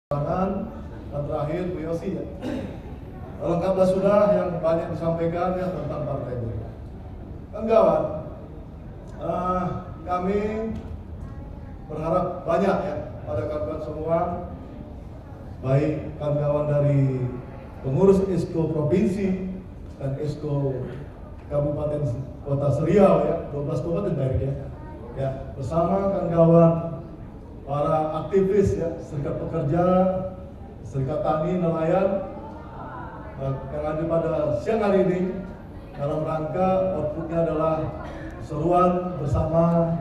Dan terakhir Bu Yosi ya. Lengkaplah sudah yang banyak disampaikan ya tentang partai buruh. Kawan, kami berharap banyak ya pada kawan-kawan semua, baik kawan-kawan dari pengurus Esko Provinsi dan Esko Kabupaten Kota Seriau ya, 12 kabupaten baik ya, bersama kawan-kawan para aktivis ya, serikat pekerja, serikat tani, nelayan yang ada pada siang hari ini dalam rangka outputnya adalah seruan bersama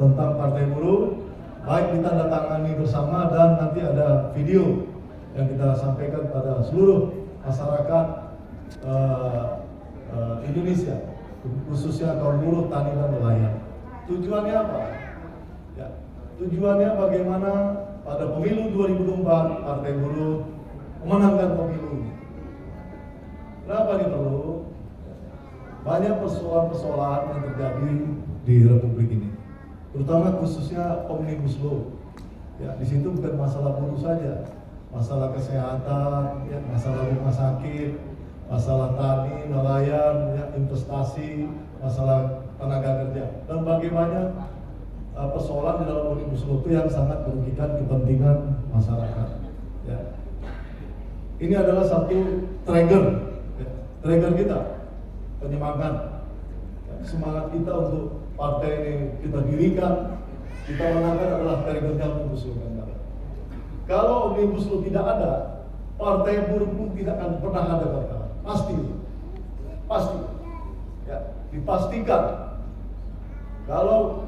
tentang partai buruh, baik ditandatangani bersama dan nanti ada video yang kita sampaikan pada seluruh masyarakat Indonesia, khususnya kaum buruh, tani dan nelayan. Tujuannya apa? Ya, tujuannya bagaimana pada pemilu 2024 partai buruh memenangkan pemilu. Kenapa ini perlu? Banyak persoalan-persoalan yang terjadi di Republik ini, terutama khususnya Omnibus Law. Ya, di situ bukan masalah buruh saja, masalah kesehatan, ya, masalah rumah sakit, masalah tani, nelayan, ya, investasi, masalah tenaga kerja, dan bagaimana persoalan di dalam Omnibus Law itu yang sangat merugikan kepentingan masyarakat. Ya. Ini adalah satu trigger kita, penyemangat, ya, semangat kita untuk partai ini kita dirikan, kita menangkan adalah triggernya Omnibus Law. Kalau Omnibus Law tidak ada, partai buruh pun tidak akan pernah ada kawan-kawan. Pasti, ya, dipastikan. Kalau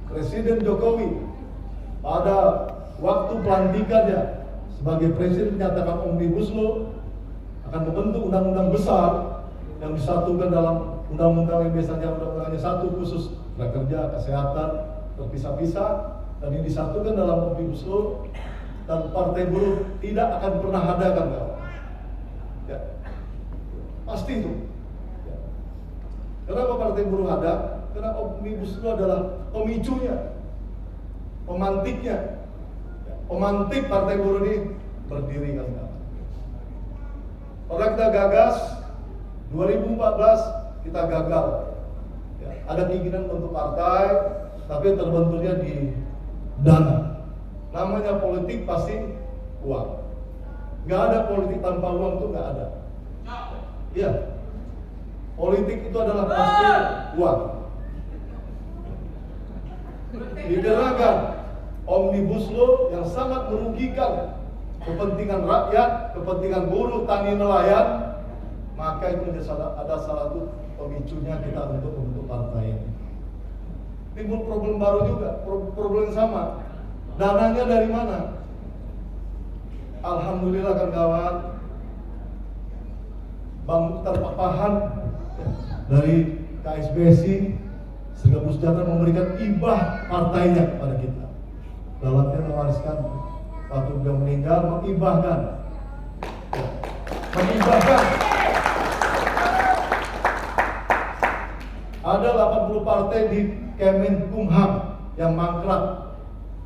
Presiden Jokowi pada waktu pelantikannya sebagai presiden menyatakan Omnibus Law akan membentuk undang-undang besar yang disatukan dalam undang-undang yang biasanya undang-undangnya satu khusus kerja, kesehatan, terpisah-pisah, dan ini disatukan dalam Omnibus Law, dan partai buruh tidak akan pernah ada kan kawan. Ya. Pasti itu. Ya. Kenapa partai buruh ada? Karena Omnibus Law adalah pemicunya, pemantiknya. Ya. Pemantik partai buruh ini berdiri kan kawan. Orang kita gagas 2014 kita gagal. Ya, ada keinginan untuk partai, tapi terbentuknya di dana. Namanya politik pasti uang. Nggak ada politik tanpa uang, itu nggak ada. Iya. Politik itu adalah pasti uang. Dikenakan Omnibus Law yang sangat merugikan kepentingan rakyat, kepentingan buruh, tani, nelayan, maka itu ada salah satu pemicunya kita untuk membentuk partai ini. Timbul problem baru juga, problem sama. Dananya dari mana? Alhamdulillah kan kawan, Bang Mukhtar Pak Pahan dari KSBSI Serikat Buruh Sejahtera memberikan hibah partainya kepada kita. Dalamnya mewariskan waktu beliau meninggal, mengibahkan. Ada 80 partai di Kemenkumham yang mangkrak.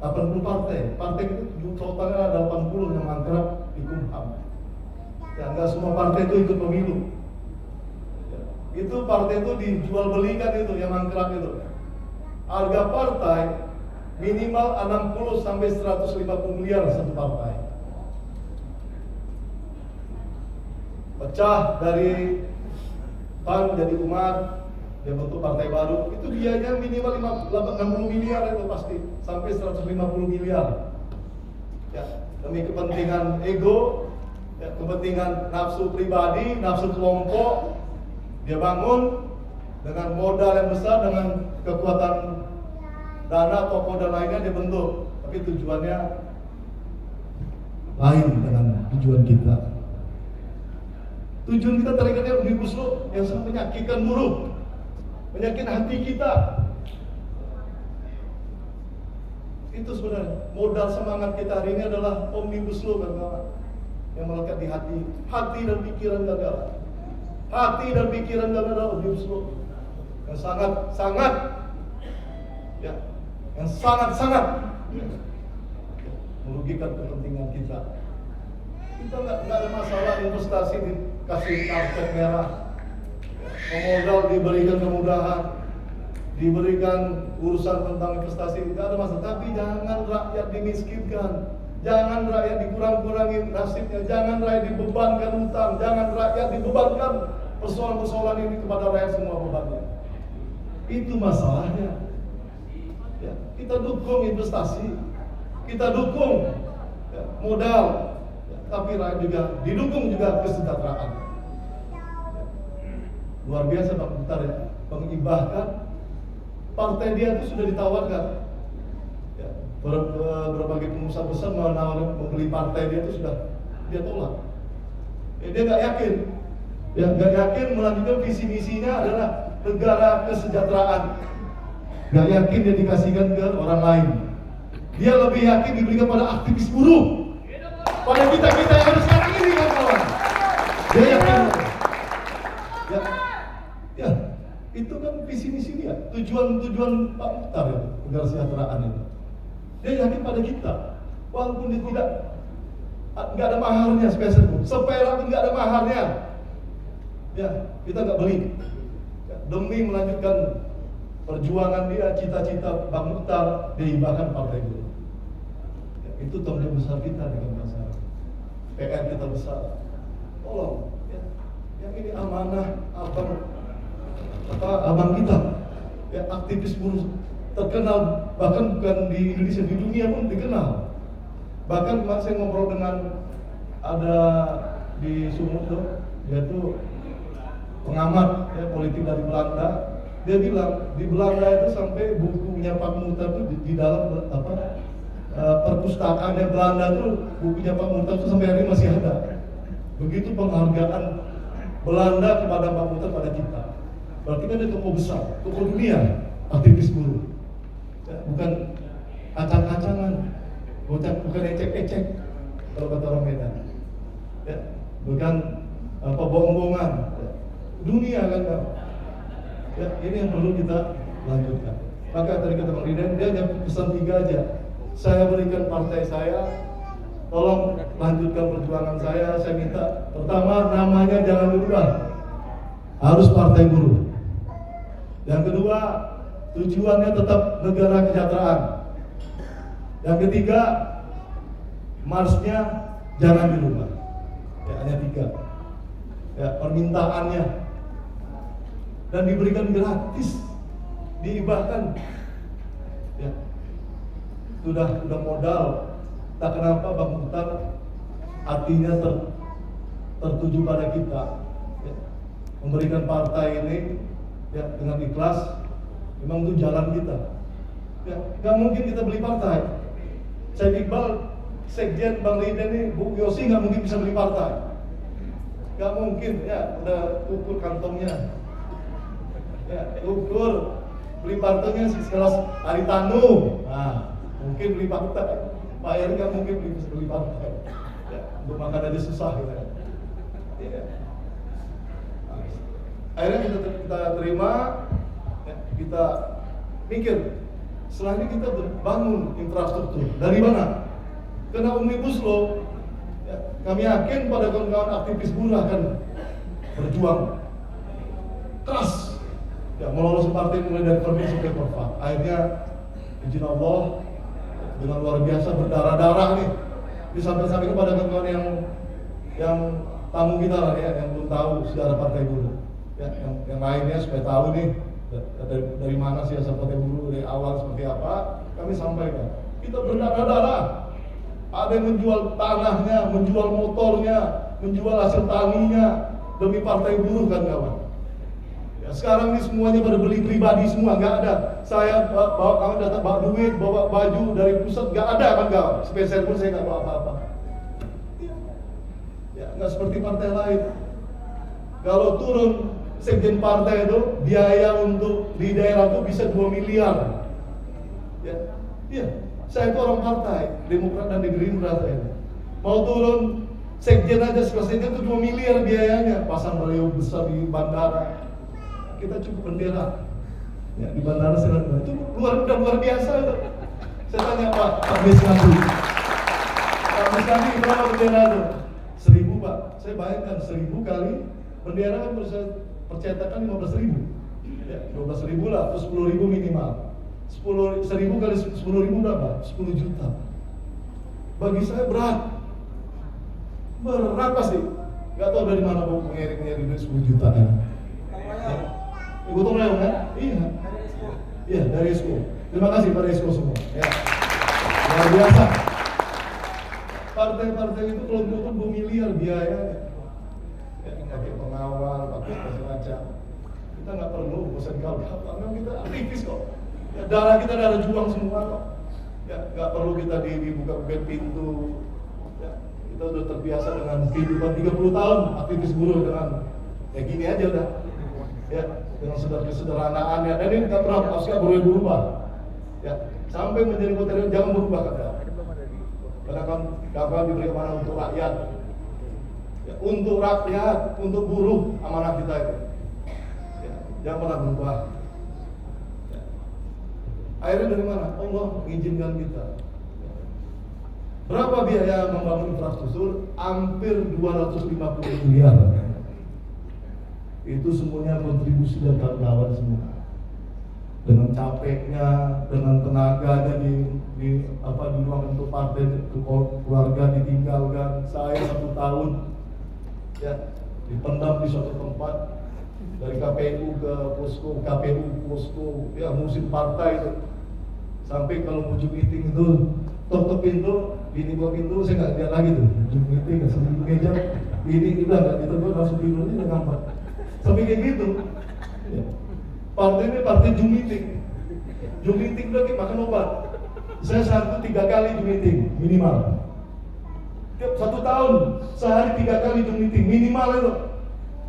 80 partai itu totalnya ada 80 yang mangkrak di Kumham. Ya, enggak semua partai itu ikut pemilu. Ya, itu partai itu dijual belikan itu yang mangkrak itu. Harga partai minimal 60 sampai 150 miliar satu partai. Pecah dari PAN jadi Umat, dia bentuk partai baru, itu biayanya minimal 60 miliar itu pasti, sampai 150 miliar. Ya, demi kepentingan ego, ya, kepentingan nafsu pribadi, nafsu kelompok, dia bangun dengan modal yang besar, dengan kekuatan dana, tokoh dan lainnya dia bentuk, tapi tujuannya lain dengan tujuan kita. Tujuan kita terikatnya Omnibus Law yang sangat menyakitkan buruh, menyakitkan hati kita. Itu sebenarnya modal semangat kita hari ini adalah Omnibus Law kawan-kawan, yang melekat di hati dan pikiran gagal. Hati dan pikiran gagal adalah Omnibus Law yang sangat-sangat, ya, yang sangat-sangat merugikan kepentingan kita. Kita nggak ada masalah investasi dikasih karpet merah, pemodal diberikan kemudahan, diberikan urusan tentang investasi, nggak ada masalah. Tapi jangan rakyat dimiskinkan, jangan rakyat dikurang-kurangin nasibnya, jangan rakyat dibebankan hutang, jangan rakyat dibebankan persoalan-persoalan ini kepada rakyat semua bebannya. Itu masalahnya. Ya, kita dukung investasi, kita dukung modal, tapi rakyat juga didukung juga kesejahteraan. Luar biasa Pak Mukhtar ya, mengibahkan partai dia itu sudah ditawarkan. Ya, berbagai pengusaha besar menawarkan membeli partai dia itu sudah dia tolak. Ya, dia nggak yakin, ya nggak yakin melanjutkan visi misinya adalah negara kesejahteraan. Nggak yakin dia dikasihkan ke orang lain. Dia lebih yakin diberikan pada aktivis buruh, pada kita-kita yang harus sekarang ini kan kawan. Dia yakin. Ya, itu kan visi misi dia, tujuan Pak Mukhtar itu, negara kesejahteraan itu. Dia yakin pada kita, walaupun dia nggak ada maharnya spesial pun, sepera pun nggak ada maharnya. Ya, kita nggak beli. Ya, demi melanjutkan perjuangan dia, cita-cita Bang Mukhtar, dihibahkan partai buruh. Ya, itu tanggung besar kita dengan masyarakat. PR kita besar. Tolong, ya, yang ini amanah abang kita, ya aktivis buruh terkenal, bahkan bukan di Indonesia, di dunia pun dikenal. Bahkan kemarin saya ngobrol dengan ada di Sumut tuh, yaitu pengamat ya, politik dari Belanda. Dia bilang di Belanda itu sampai bukunya Pak Mukhtar itu di dalam perpustakaannya Belanda tuh, bukunya Pak Mukhtar itu sampai hari ini masih ada. Begitu penghargaan Belanda kepada Pak Mukhtar pada kita. Berarti kan dia tokoh besar, tokoh dunia, aktivis buruh. Ya, bukan acang-acangan, bukan ecek-ecek kalau kata orang Medan. Ya, bukan bohong-bohongan. Ya, dunia kan Pak. Ya, ini yang perlu kita lanjutkan. Maka tadi kata Bang Riden, dia hanya pesan 3 aja. Saya berikan partai saya, tolong lanjutkan perjuangan saya minta. Pertama, namanya jangan dirubah, harus partai buruh. Yang kedua, tujuannya tetap negara kesejahteraan. Yang ketiga, marsnya jangan dirubah. Ya, hanya 3. Ya, permintaannya dan diberikan gratis, dihibahkan. Ya, sudah modal. Tak kenapa Bang Mukhtar hatinya tertuju pada kita, ya, memberikan partai ini ya dengan ikhlas. Memang itu jalan kita. Ya, nggak mungkin kita beli partai. Saya Iqbal, Sekjen Bang Riden ini, Bu Yosi nggak mungkin bisa beli partai. Nggak mungkin ya, udah ukur kantongnya. Ya, ukur beli partainya sekelas Haritanu. Nah, mungkin beli partai. Pak Eri nggak mungkin beli partai. Ya, untuk makan aja susah gitu ya. Ya. Nah, akhirnya kita terima, ya, kita mikir. Setelah ini kita bangun infrastruktur. Dari mana? Karena Omnibus Law, ya, kami yakin pada kawan-kawan aktivis buruh akan berjuang keras. Ya, meloloskan partai mulai dari Permin sampai Perfa. Akhirnya izin Allah dengan luar biasa berdarah-darah nih. Disampaikan kepada kawan-kawan yang tamu kita lah ya, yang belum tahu sejarah partai buruh. Ya, yang lainnya supaya tahu nih dari mana sih asal partai buruh, dari awal seperti apa. Kami sampaikan. Kita berdarah-darah. Ada yang menjual tanahnya, menjual motornya, menjual hasil taninya demi partai buruh kan kawan. Sekarang ini semuanya pada beli pribadi semua, nggak ada. Saya bawa kawan datang bawa duit, bawa baju dari pusat, nggak ada kan kawan. Spesial pun saya nggak bawa apa-apa. Ya, nggak seperti partai lain. Kalau turun sekjen partai itu biaya untuk di daerah itu bisa 2 miliar. Ya, iya. Saya itu orang partai Demokrat dan di Gerindra saya. Mau turun sekjen aja, sekjen itu 2 miliar biayanya. Pasang baliho besar di bandara. Kita cukup bendera ya, di bandara itu luar biasa itu. Saya tanya Pak Desnadu, Mas Kandi berapa bendera itu? 1000 Pak. Saya bayangkan 1000 kali bendera kan bisa percetakan 15.000. Ya, 12.000 lah, terus 10.000 minimal. 10.000 kali 10.000 berapa? 10 juta. Bagi saya berat. Berat pasti. Gak tahu dari mana mau mengirim duit 10 juta kan. Ya. Gotong royong kan? Iya. Iya, dari Esko. Terima kasih pada Esko semua. Ya. Luar biasa. Partai-partai itu kelompok itu 2 miliar biayanya. Ya, pakai pengawal, pakai macam-macam. Kita nggak perlu bosan kau-kau, karena kita aktivis kok. Ya, darah kita darah juang semua kok. Ya, nggak perlu kita dibuka-buka pintu. Ya, kita udah terbiasa dengan kehidupan 30 tahun aktivis buruh dengan ya gini aja udah. Ya, dengan kesederhanaannya. Dan ini nggak pernah pasti boleh berubah. Ya, sampai menjadi material jangan berubah kata. Karena kan kakak diberi amanah untuk rakyat. Ya, untuk rakyat, untuk buruh amanah kita itu. Ya, jangan pernah berubah. Ya. Akhirnya dari mana? Allah mengizinkan kita. Ya. Berapa biaya membangun infrastruktur? Hampir 250 miliar. Itu semuanya kontribusi dari kawan-kawan semua. Dengan capeknya, dengan tenaganya di ruang untuk partai, keluarga ditinggalkan. Saya 1 tahun ya dipendam di suatu tempat, dari KPU ke posko, KPU posko, ya musim partai itu. Sampai kalau mau meeting itu tok pintu, bini buka pintu, saya nggak lihat lagi tuh. Meeting nggak sampai di meja, bini udah nggak ditegur langsung tidur aja dengan sampai kayak gitu. Ya. Partai ini partai Zoom meeting. Zoom meeting lagi makan obat. Saya sehari 3 kali Zoom meeting minimal. Tiap 1 tahun sehari 3 kali Zoom meeting minimal itu.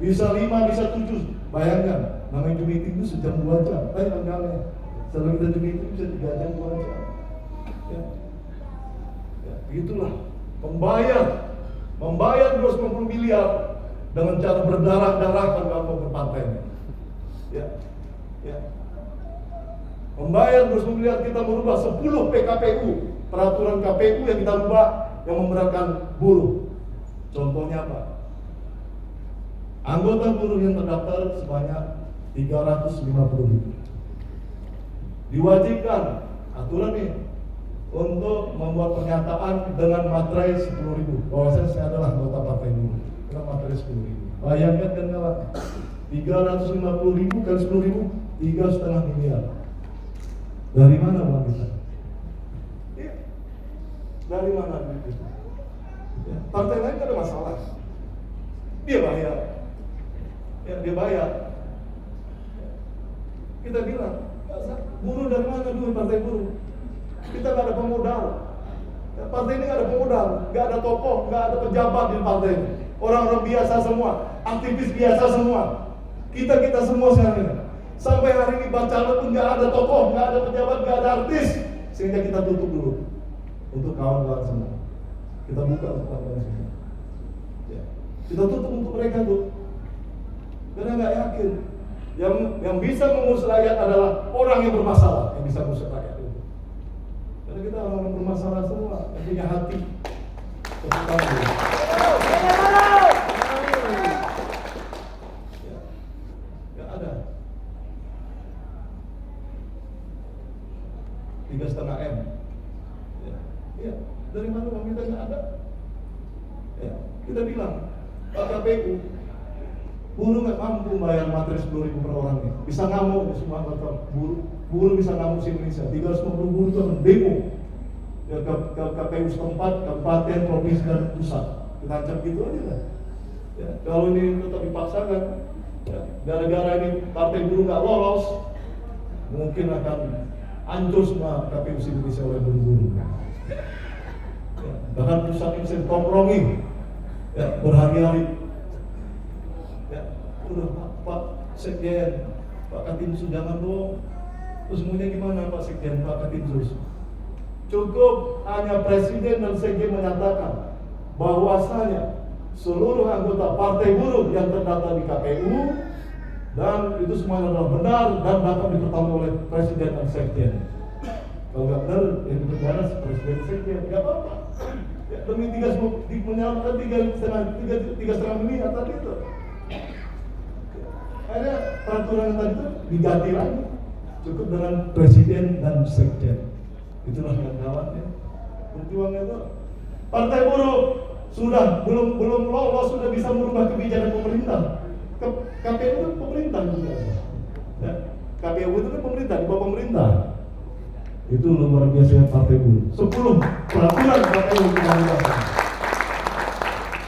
Bisa 5, bisa 7. Bayangkan, namanya Zoom meeting itu sejam 2 jam. Enggak. Setelah kita Zoom meeting bisa 3 jam 2 jam. Ya. Ya, begitulah. Membayar 250 miliar dengan cara berdarah-darahkan kalau berpartai. Ya. Ya. Membayar 200 miliar kita merubah 10 PKPU, peraturan KPU yang kita rubah yang memberatkan buruh. Contohnya apa? Anggota buruh yang terdaftar sebanyak 350.000. Diwajibkan aturan ini untuk membuat pernyataan dengan materai 10.000. Bahwasanya saya adalah anggota partai buruh dengan materai 10.000. Bayangkan kan kawan, 350.000 kali 10.000, 3,5 miliar. Dari mana uang kita? Ya. Dari mana duit itu? Ya. Partai lain kan ada masalah. Dia bayar. Ya, dia bayar. Kita bilang, buruh dari mana duit partai buruh? Kita nggak ada pemodal. Ya, partai ini nggak ada pemodal, nggak ada tokoh, nggak ada pejabat di partai ini. Orang-orang biasa semua, aktivis biasa semua. Kita semua sekarang ini. Sampai hari ini Bacalek pun nggak ada tokoh, nggak ada pejabat, nggak ada artis. Sehingga kita tutup dulu untuk kawan-kawan semua. Kita buka untuk kawan-kawan semua. Ya. Kita tutup untuk mereka tuh. Karena nggak yakin. Yang bisa mengurus rakyat adalah orang yang bermasalah yang bisa mengurus rakyat itu. Karena kita orang bermasalah semua, yang punya hati. Ya ada 3,5 M. Ya, dari mana uang kita nggak ada? Ya, kita bilang Pak KPU, buruh nggak mampu bayar materi 10.000 per orang nih. Bisa ngamuk di semua kota buruh bisa ngamuk di Indonesia. 350 buruh itu demo. Ya, ke KPU setempat, kabupaten, provinsi dan pusat. Kita ancam gitu aja lah. Ya, kalau ini tetap dipaksakan, ya, gara-gara ini partai buruh nggak lolos, mungkin akan hancur semua KPU Indonesia oleh buruh-buruh. Ya, bahkan pusat ini bisa dikompromi, ya, berhari-hari. Ya, udah Pak Sekjen, Pak Katimsus jangan dong. Terus semuanya gimana Pak Sekjen, Pak Katimsus? Cukup hanya Presiden dan Sekjen menyatakan bahwasanya seluruh anggota partai buruh yang terdaftar di KPU dan itu semua adalah benar dan dapat dipertanggungjawabkan oleh Presiden dan Sekjen. Kalau nggak benar, yang dipenjara Presiden Sekjen, nggak apa-apa. Ya, demi menyalurkan 3,5 miliar tadi itu. Akhirnya peraturan yang tadi itu diganti lagi, cukup dengan presiden dan sekjen. Itulah kawan-kawan ya. Perjuangan itu. Partai Buruh sudah belum lolos sudah bisa merubah kebijakan pemerintah. KPU itu pemerintah juga. Ya, KPU itu kan pemerintah, di bawah pemerintah. Itu luar biasa Partai Buruh. 10 peraturan KPU kita lakukan.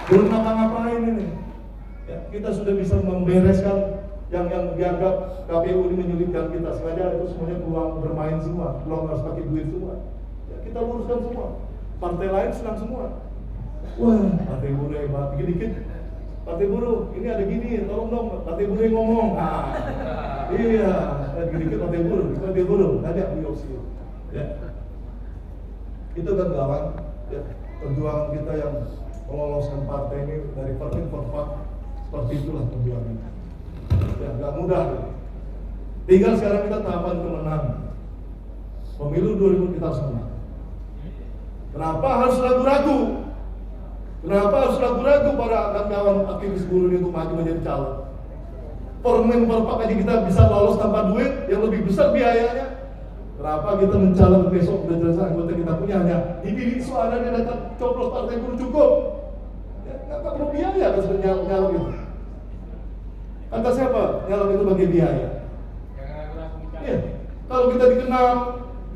Belum ngapa-ngapain ini. Ya, kita sudah bisa membereskan yang dianggap KPU ini menyulitkan kita, sengaja itu semuanya peluang bermain semua, peluang harus pakai duit semua. Ya, kita luruskan semua. Partai lain senang semua. Wah, Partai Buruh hebat. Dikit-dikit Partai Buruh ini ada gini, tolong dong Partai Buruh yang ngomong. Iya, dikit-dikit Partai Buruh, ada opsi. Ya, itu kan kawan. Ya, perjuangan kita yang meloloskan partai ini dari partai ke partai, seperti itulah perjuangan. Ya, nggak mudah. Tinggal sekarang kita tahapan kemenangan. Pemilu 2000 kita harus menang. Kenapa harus ragu-ragu? Kenapa harus ragu-ragu para kawan aktivis buruh itu maju menjadi calon? Permen perpak aja kita bisa lolos tanpa duit yang lebih besar biayanya. Kenapa kita mencalon besok udah jelas anggota kita punya hanya dipilih suara dia datang coblos Partai Buruh cukup? Ya, nggak perlu biaya kan sebenarnya nyalon itu. Kata siapa? Nyalon itu bagi biaya. Iya. Kalau kita dikenal,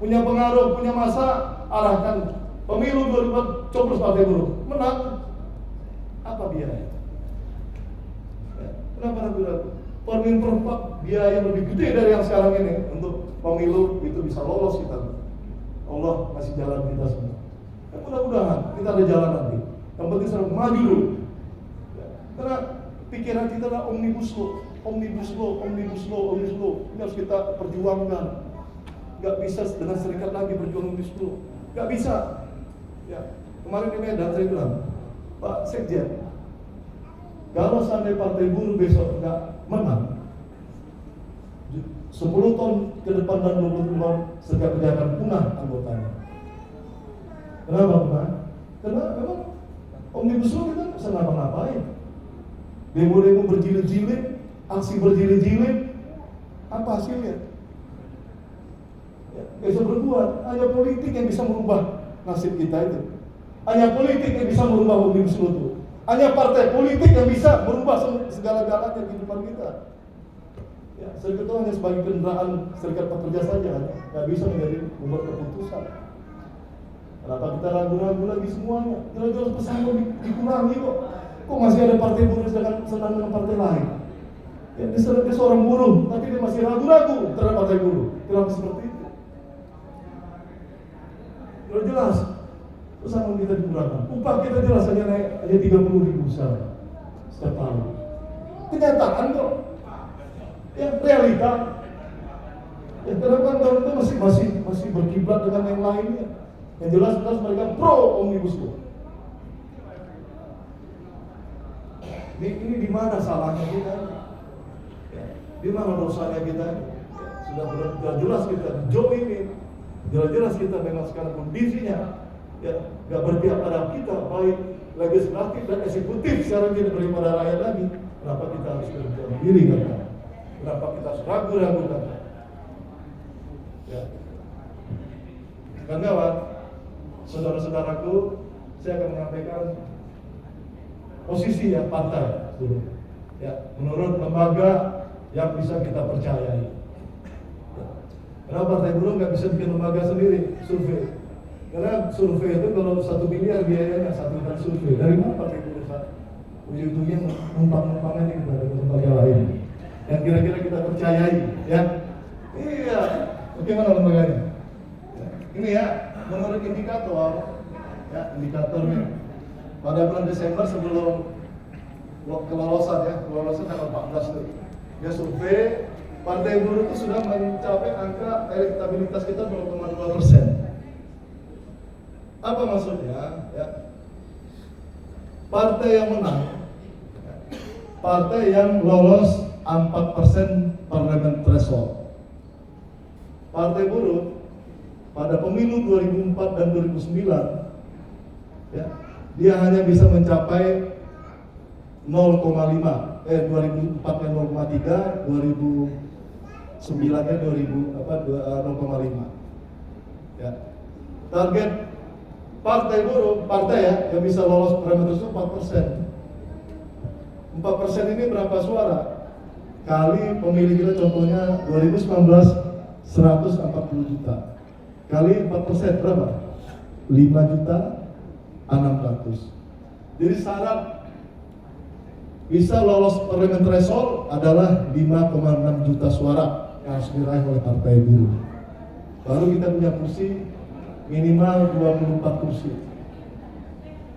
punya pengaruh, punya masa, arahkan pemilu 2004 coblos Partai Buruh, menang. Apa biaya? Ya, kenapa ragu-ragu? Permen perpak biaya lebih gede dari yang sekarang ini untuk pemilu itu bisa lolos kita. Allah kasih jalan kita semua. Ya, mudah-mudahan kita ada jalan nanti. Yang penting sekarang maju dulu. Ya, karena pikiran kita adalah omnibus law. Ini harus kita perjuangkan. Gak bisa dengan serikat lagi berjuang omnibus law. Gak bisa. Ya, kemarin di Medan saya bilang, Pak Sekjen, kalau seandainya Partai Buruh besok nggak menang, 10 tahun ke depan dan 20 tahun serikat kerja akan punah anggotanya. Kenapa punah? Karena memang omnibus law kita bisa ngapa-ngapain. Demo-demo berjilid-jilid, aksi berjilid-jilid, apa hasilnya? Ya, gak bisa berbuat. Hanya politik yang bisa merubah nasib kita itu. Hanya politik yang bisa merubah omnibus law itu. Hanya partai politik yang bisa merubah segala-galanya kehidupan kita. Ya, serikat itu hanya sebagai kendaraan serikat pekerja saja, nggak bisa menjadi membuat keputusan. Kenapa kita ragu-ragu lagi semuanya? Jelas-jelas pesangon dikurangi kok. Kok masih ada Partai Buruh sedangkan senang dengan partai lain? Ya, dia seorang buruh, tapi dia masih ragu-ragu terhadap Partai Buruh. Kenapa seperti itu? Jelas. Pesangon kita dikurangkan. Upah kita jelas hanya naik hanya 30.000 setiap tahun. Kenyataan kok. Ya, realita. Ya, kenapa tahun itu masih berkiblat dengan yang lainnya? Yang jelas-jelas mereka pro omnibus law. Ini di mana salahnya kita? Ya, di mana dosanya kita? Ya, sudah jelas kita ini. Jelas kita memang sekarang kondisinya ya nggak berpihak pada kita, baik legislatif dan eksekutif sekarang tidak beri pada rakyat lagi. Kenapa kita harus berjuang diri kan? Kenapa kita harus ragu-ragu kan? Ya, kawan, saudara-saudaraku, saya akan menyampaikan posisi ya partai, ya menurut lembaga yang bisa kita percayai. Kenapa Partai Buruh nggak bisa bikin lembaga sendiri survei? Karena survei itu kalau 1 miliar biayanya satu kali survei. Dari mana Partai Buruh? Ujung-ujungnya numpang-numpang aja kita dari lembaga lain yang kira-kira kita percayai, ya. Iya. Bagaimana lembaganya? Ya. Ini ya, menurut indikator, ya indikatornya. Pada bulan Desember sebelum kelolosan tanggal 14 itu, dia survei. Partai Buruh itu sudah mencapai angka elektabilitas kita 0,2%. Apa maksudnya? Ya. Partai yang menang, partai yang lolos 4% parlemen threshold. Partai Buruh pada pemilu 2004 dan 2009 ya, dia hanya bisa mencapai 0,5. 2004 nya 0,3, 2009 nya 0,5. Ya. Target partai buruh, partai ya, yang bisa lolos parameter itu 4%. 4% ini berapa suara? Kali pemilih kita contohnya 2019 140 juta. Kali 4% berapa? 5.600.000. Jadi syarat bisa lolos parliamentary threshold adalah 5,6 juta suara yang harus diraih oleh partai buruh. Baru kita punya kursi minimal 24 kursi.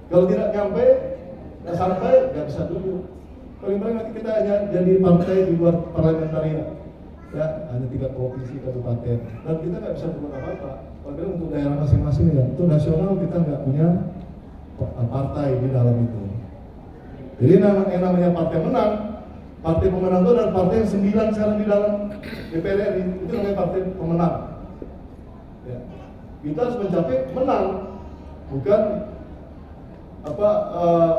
Kalau tidak nyampe, nggak sampai, nggak bisa duduk. Paling paling nanti kita hanya jadi partai di luar parliamentarian, ya hanya 3 provinsi kabupaten, dan kita nggak bisa berbuat apa-apa. Padahal untuk daerah masing-masing ya, untuk nasional kita nggak punya partai di dalam itu. Jadi yang namanya partai menang, partai pemenang itu adalah partai yang 9 sekarang di dalam DPR RI, itu namanya partai pemenang. Ya. Kita harus mencapai menang, bukan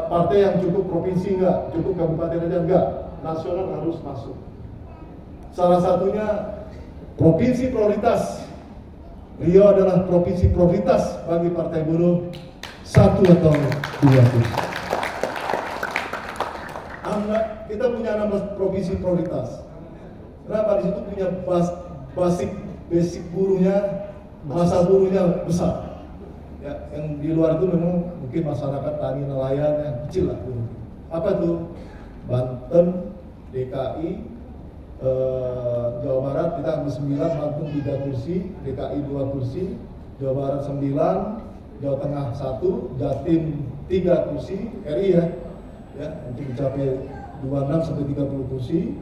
partai yang cukup provinsi enggak, cukup kabupaten aja enggak, nasional harus masuk. Salah satunya provinsi prioritas. Riau adalah provinsi prioritas bagi partai buruh 1 atau 2 kursi. Kita punya 16 provinsi prioritas. Kenapa? Di situ punya basic buruhnya, masa buruhnya besar. Ya, yang di luar itu memang mungkin masyarakat tani nelayan yang kecil lah. Apa tuh? Banten, DKI, Jawa Barat kita ambil 9, Banten 3 kursi, DKI 2 kursi, Jawa Barat 9, Jawa Tengah 1, Jatim 3 kursi, RI ya untuk mencapai 26 sampai 30 kursi,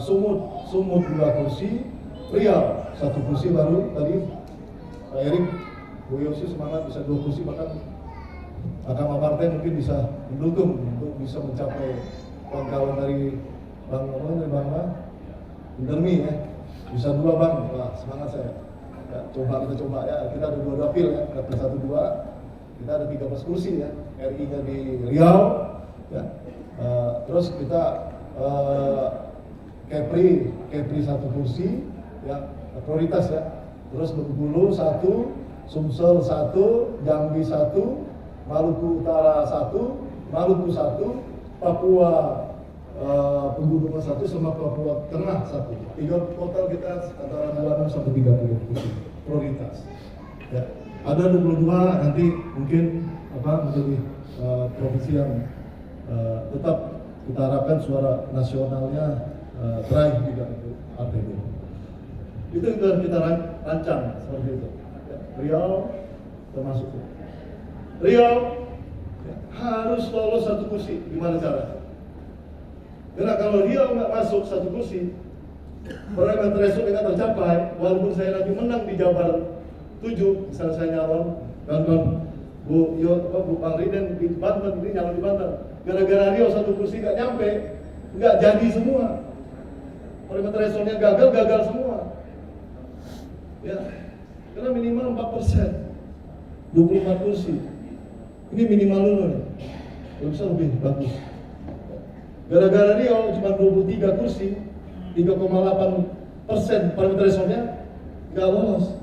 Sumut 2 kursi, Riau 1 kursi baru tadi Pak Erik Bu Yosi semangat bisa 2 kursi, bahkan Mahkamah Partai mungkin bisa mendukung untuk bisa mencapai kawan-kawan dari Bang Indermi ya, bisa 2 Bang, wah semangat saya. Ya, kita coba ya, kita ada 2 dapil ya, dapil 1-2, kita ada 13 kursi ya, RI-nya di Riau, ya. Terus kita Kepri 1 kursi, ya prioritas ya. Terus Bengkulu 1, Sumsel 1, Jambi 1, Maluku Utara 1, Maluku 1, Papua Pegunungan 1, sama Papua Tengah 1. 3 total kita antara 26 sampai 30 kursi prioritas. Ya. Ada 22 nanti mungkin menjadi provinsi yang tetap kita harapkan suara nasionalnya teraih juga untuk partai buruh. Itu kita rancang seperti itu. Ya. Riau termasuk. Riau ya, harus lolos 1 kursi. Gimana cara? Karena kalau Riau nggak masuk 1 kursi, parameter threshold nggak tercapai, walaupun saya nanti menang di Jabar 7, misalnya saya nyalon, kawan-kawan Bu Bang Riden di Banten, ini nyalon di Banten. Gara-gara Riau 1 kursi nggak nyampe, nggak jadi semua. Parameter thresholdnya gagal semua. Ya, karena minimal 4%, 24 kursi. Ini minimal dulu nih, kalau bisa lebih bagus. Gara-gara Riau cuma 23 kursi, 3,8% parameter thresholdnya nggak lolos.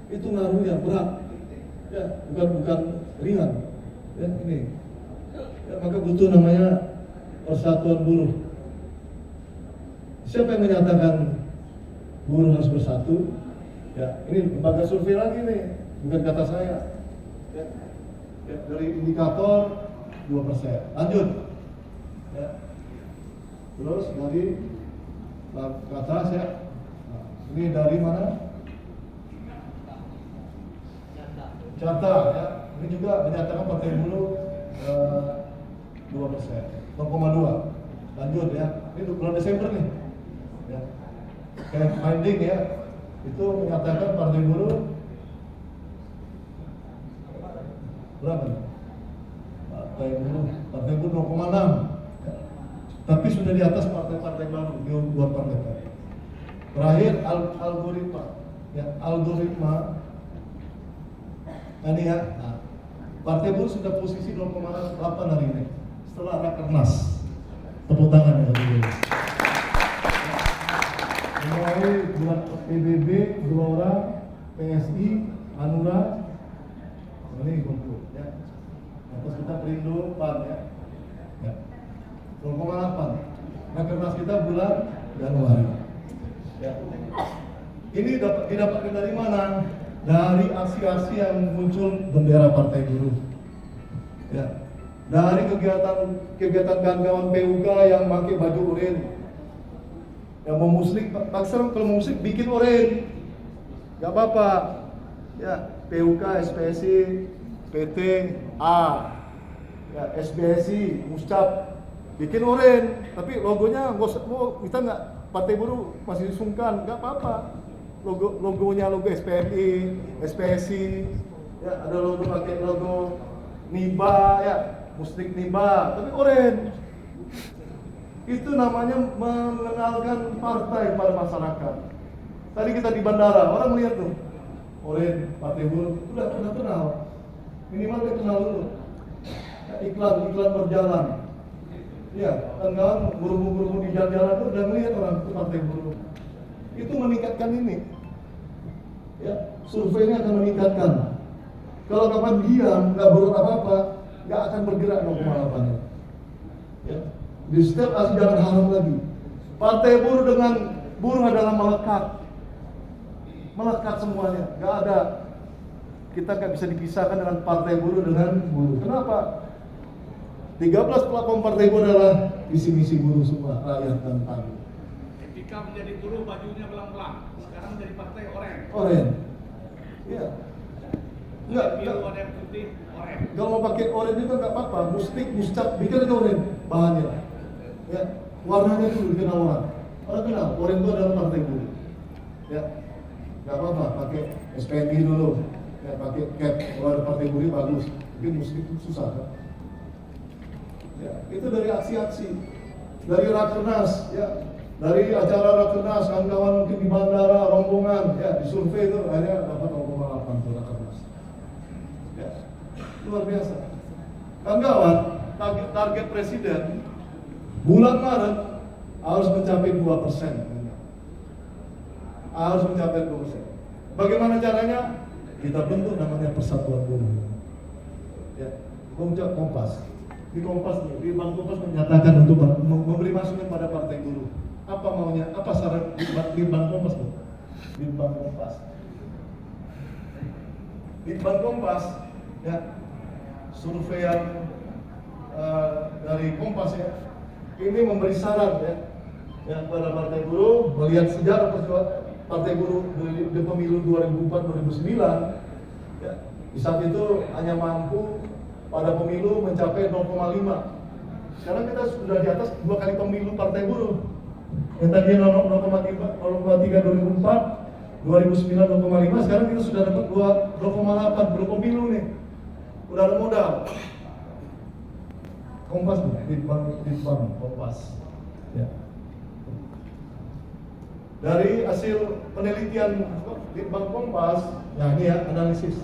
Itu ngaruhnya berat. Ya, bukan ringan. Ya, ini. Ya, maka butuh namanya persatuan buruh. Siapa yang menyatakan buruh harus bersatu? Ya, ini lembaga survei lagi nih, bukan kata saya. Ya, dari indikator 2%. Lanjut. Ya. Terus dari kata saya, ini dari mana? Carta ya. Ini juga menyatakan partai buruh 2%, 0,2. Lanjut ya. Ini bulan Desember nih. Ya. Kayak finding ya. Itu menyatakan partai buruh berapa? Partai buruh 0,6. Ya. Tapi sudah di atas partai-partai baru, di luar partai. Terakhir algoritma. Ya, algoritma ini ya. Nah, Partai Buruh sudah posisi 0,8 hari ini setelah Rakernas. Tepuk tangan ya. Mulai buat PBB, Gelora, PSI, Hanura, ini kumpul ya. Atas kita Perindo, PAN ya. 0,8. Rakernas kita bulan Januari. Ya. Ini didapatkan dari mana? Dari aksi-aksi yang muncul bendera Partai Buruh. Ya. Dari kegiatan kawan-kawan PUK yang pakai baju oranye. Yang mau musik, sekarang kalau mau musik bikin oranye. Gak apa-apa. Ya, PUK, SPSI, PT, A, ya, SBSI, Muscap, bikin oranye. Tapi logonya kita nggak, Partai Buruh masih sungkan, nggak apa-apa. Logonya logo SPMI, SPSI, ya ada logo pakai logo NIBA, ya Muslik NIBA, tapi oranye. Itu namanya mengenalkan partai pada masyarakat. Tadi kita di bandara, orang melihat tuh, oranye, Partai Buruh, udah kenal. Minimal dia kenal dulu. Ya, iklan berjalan. Ya, kawan-kawan guru-guru di jalan-jalan tuh udah melihat orang itu Partai Buruh. Itu meningkatkan ini. Ya, surveinya akan meningkatkan. Kalau kapan diam, nggak berbuat apa-apa, nggak akan bergerak 0,8. Ya, di setiap aksi jangan haram lagi. Partai Buruh dengan buruh adalah melekat semuanya. Nggak ada, kita nggak bisa dipisahkan dengan Partai Buruh dengan buruh. Kenapa? 13 platform Partai Buruh adalah visi-misi buruh semua, rakyat dan tanggung. Ketika menjadi buruh bajunya belang-belang, sekarang menjadi partai oranye. Oranye. Iya. Enggak. Ada yang putih, oranye. Kalau mau pakai oranye itu nggak apa-apa, muscap, bikin itu oranye bahannya. Ya, warnanya dulu dikenal orang. Orang kenal, oranye itu adalah Partai Buruh. Ya, nggak apa-apa, pakai SPMI dulu. Ya, pakai cap, kalau ada Partai Buruh bagus. Mungkin musik itu susah kan? Ya, itu dari aksi-aksi, dari Rakernas, ya. Dari acara Rakernas, kawan-kawan mungkin di bandara, rombongan, ya, di survei itu akhirnya dapat 0,8 tuh Rakernas. Ya, luar biasa. Kawan-kawan, target presiden bulan Maret harus mencapai 2%. Harus mencapai 2%. Bagaimana caranya? Kita bentuk namanya Persatuan Buruh. Ya, Kompas. Di Kompas nih, di Bank Kompas menyatakan untuk memberi masukan pada Partai Buruh. Apa maunya? Apa syarat di Bank Kompas tuh? Di Bank Kompas. Di Bank Kompas, ya, survei yang dari Kompas ya, ini memberi syarat ya pada Partai Buruh melihat sejarah perjuangan Partai Buruh di pemilu 2004-2009. Ya, di saat itu hanya mampu pada pemilu mencapai 0,5. Sekarang kita sudah di atas 2 kali pemilu Partai Buruh. Yang tadi 0,3 2004, 2009 0,5, sekarang kita sudah dapat 2,8 belum pemilu nih. Udah ada modal. Kompas nih, di bank Kompas. Ya. Dari hasil penelitian di Bank Kompas, nah ini ya analisis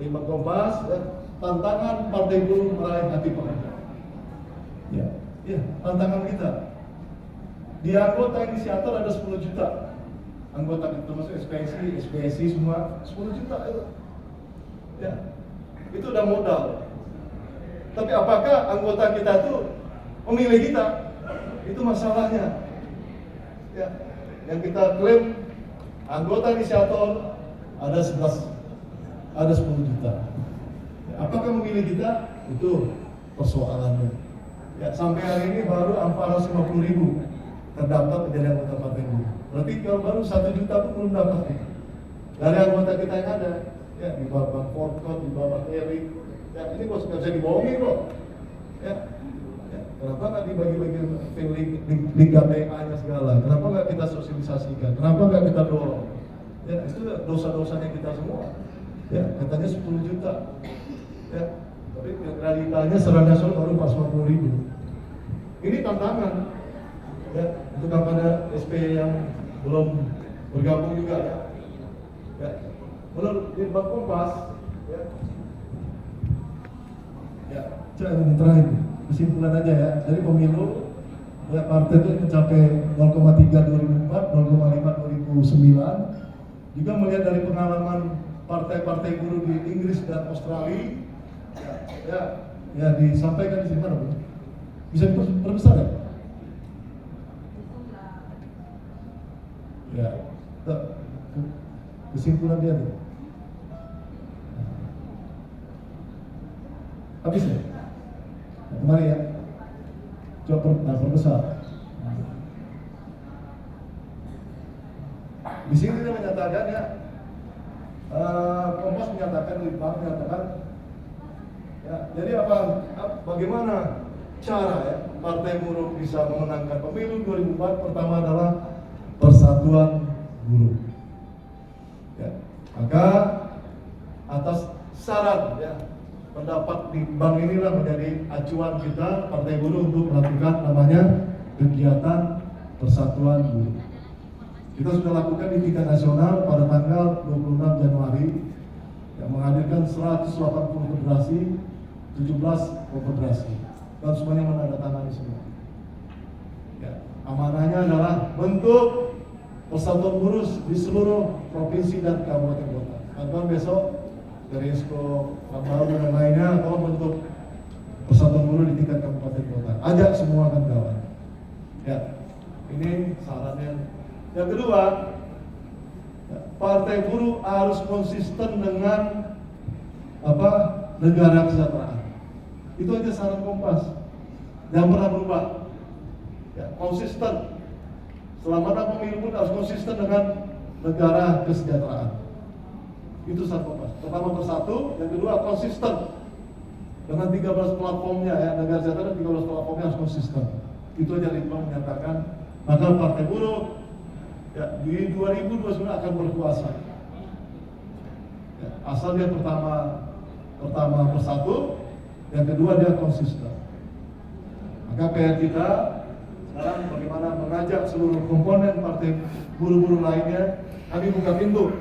di Bank Kompas, ya, tantangan Partai Buruh meraih hati pekerja. Ya, tantangan kita. Di anggota inisiator ada 10 juta. Anggota termasuk SPSI semua 10 juta itu. Ya, itu udah modal. Tapi apakah anggota kita itu memilih kita? Itu masalahnya. Ya, yang kita klaim anggota inisiator ada 10 juta. Apakah memilih kita? Itu persoalannya. Ya, sampai hari ini baru 450.000 terdaftar menjadi anggota Partai Buruh. Berarti kalau baru 1 juta pun belum dapat. Dari anggota kita yang ada, ya di bawah Forkot, di bawah Erik, ya ini kok nggak bisa dibohongi kok. Ya, kenapa nggak dibagi-bagi link KPA-nya segala? Kenapa nggak kita sosialisasikan? Kenapa nggak kita dorong? Ya itu dosa-dosanya kita semua. Ya katanya 10 juta. Ya, tapi realitanya secara nasional baru 450.000. Ini tantangan. Ya, untuk kepada SP yang belum bergabung juga ya. Ya, menurut di Bank Kompas, ya, Ya, yang terakhir kesimpulan aja ya. Dari pemilu ya, partai itu mencapai 0,3 2004, 0,5 2009. Juga melihat dari pengalaman partai-partai buruh di Inggris dan Australia, ya disampaikan di sini mana, Bu? Bisa diperbesar ya? Ya, kesimpulan dia nih. Habis ya? Nah, kemari ya. Coba perbesar. Di sini dia menyatakan ya, Kompas menyatakan, Litbang menyatakan, ya, jadi bagaimana cara ya Partai Buruh bisa memenangkan pemilu 2004? Pertama adalah persatuan buruh. Ya, maka atas syarat ya pendapat di bank inilah menjadi acuan kita Partai Buruh untuk melakukan namanya kegiatan persatuan buruh. Kita sudah lakukan di tingkat nasional pada tanggal 26 Januari yang menghadirkan 180 federasi, 17 konfederasi, dan semuanya menandatangani semua. Ya, amanahnya adalah bentuk persatuan buruh di seluruh provinsi dan kabupaten kota. Kapan besok dari Esko Baru dan lainnya atau bentuk persatuan buruh di tingkat kabupaten kota. Ajak semua kawan-kawan. Ya, ini sarannya. Yang kedua, Partai Buruh harus konsisten dengan negara kesejahteraan. Itu aja saran Kompas. Jangan pernah berubah. Ya, konsisten. Selama pemilu pun harus konsisten dengan negara kesejahteraan. Itu saran Kompas. Pertama bersatu, yang kedua konsisten dengan 13 platformnya ya, negara kesejahteraan 13 platformnya harus konsisten. Itu aja Litbang menyatakan. Maka Partai Buruh ya, di 2029 akan berkuasa. Ya, asal dia pertama bersatu, yang kedua dia konsisten. Maka PR kita sekarang bagaimana mengajak seluruh komponen partai buruh-buruh lainnya. Kami buka pintu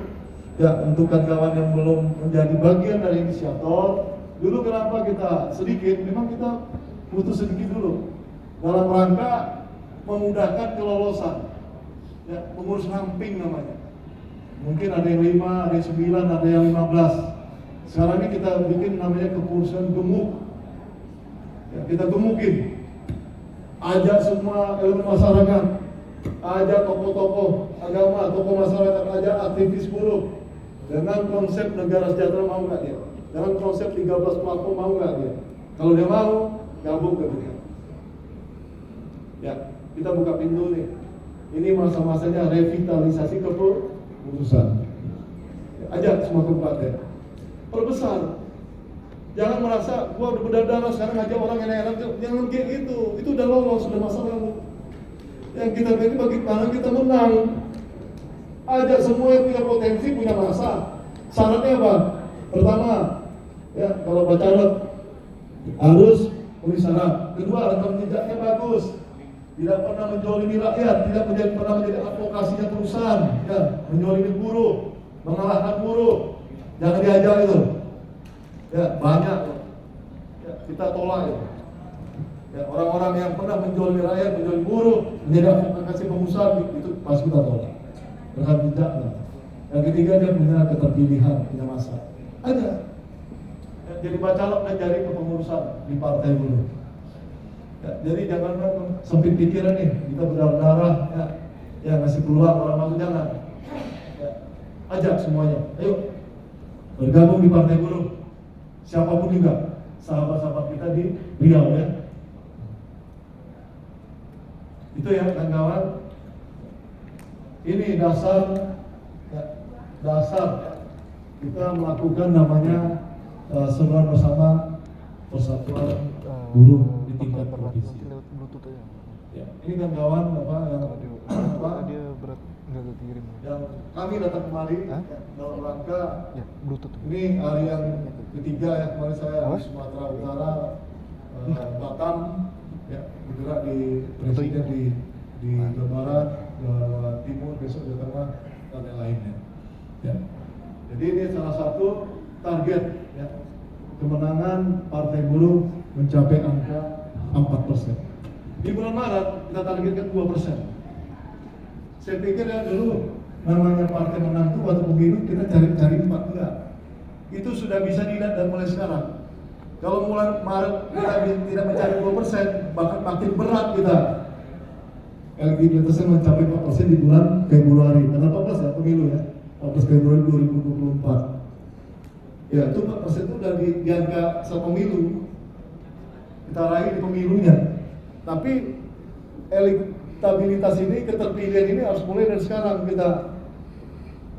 ya untuk kawan-kawan yang belum menjadi bagian dari inisiator. Dulu kenapa kita sedikit? Memang kita butuh sedikit dulu dalam rangka memudahkan kelolosan. Ya, pengurus ramping namanya. Mungkin ada yang 5, ada yang 9, ada yang 15. Sekarang ini kita bikin namanya kepengurusan gemuk. Ya, kita gemukin. Ajak semua elemen masyarakat, ajak tokoh-tokoh agama, tokoh masyarakat, ajak aktivis buruh. Dengan konsep negara sejahtera mau nggak dia? Dengan konsep 13 platform mau nggak dia? Kalau dia mau, gabung ke kita. Ya, kita buka pintu nih. Ini masa-masanya revitalisasi kepengurusan. Ajak semua kabupaten, perbesar. Jangan merasa gua udah berdarah sekarang aja orang enak-enak. Jangan kayak gitu. Itu udah lolos, sudah masa lalu. Yang kita pilih bagaimana kita menang. Ajak semua yang punya potensi, punya masa. Syaratnya apa? Pertama, ya kalau bacalek harus memenuhi syarat. Kedua, rekam jejaknya bagus. Tidak pernah menjolimi rakyat, tidak pernah menjadi advokasinya perusahaan, ya, menjolimi buruh, mengalahkan buruh. Jangan diajak itu. Ya, banyak. Ya, kita tolak itu. Ya, orang-orang yang pernah menjolimi rakyat, menjolimi buruh, menjadi advokasi pengusaha, itu pasti kita tolak. Rekam jejak. Yang ketiga dia punya keterpilihan, punya masa. Aja. Ya, jadi bacalek dan jadi kepengurusan di partai buruh. Ya, jadi jangan sempit pikiran nih, kita berdarah-darah ya ngasih peluang orang masuk, jangan. Ya, ajak semuanya, ayo bergabung di Partai Buruh. Siapapun juga, sahabat-sahabat kita di Riau ya. Itu ya kawan-kawan. Ini dasar kita melakukan namanya seruan bersama persatuan buruh di tingkat provinsi. Ya, ini kan kawan dia berat nggak kekirim. Yang kami datang kemari ya, dalam rangka ini hari yang ketiga ya, kemarin saya di Sumatera Utara, Batam, ya bergerak di presiden di Jawa Barat, Jawa Timur, besok Jawa Tengah dan yang lainnya. Ya. Jadi ini salah satu target ya kemenangan Partai Buruh mencapai angka 4%. Di bulan Maret kita targetkan 2%. Saya pikir ya dulu namanya partai menang itu waktu pemilu kita cari-cari 4, enggak. Itu sudah bisa dilihat dan mulai sekarang. Kalau mulai Maret kita tidak mencari 2%, bahkan makin berat kita. Elektabilitasnya mencapai 4% di bulan Februari. Tanggal 14 ya pemilu ya. 14 Februari 2024. Ya itu 4% itu udah di angka sepemilu. Kita raih di pemilunya. Tapi elektabilitas ini, keterpilihan ini harus mulai dari sekarang kita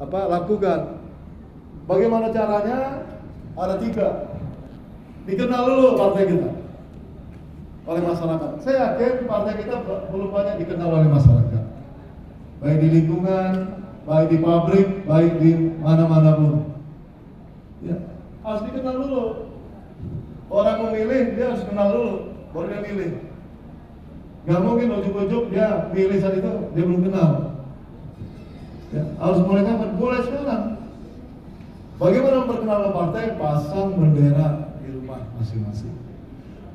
lakukan. Bagaimana caranya? Ada 3. Dikenal dulu partai kita oleh masyarakat. Saya yakin partai kita belum banyak dikenal oleh masyarakat. Baik di lingkungan, baik di pabrik, baik di mana-mana pun. Ya, harus dikenal dulu. Orang memilih dia harus kenal dulu, baru dia milih. Gak mungkin ujuk-ujuk dia milih saat itu dia belum kenal. Ya, harus mulai kapan? Mulai sekarang. Bagaimana memperkenalkan partai? Pasang bendera di rumah masing-masing.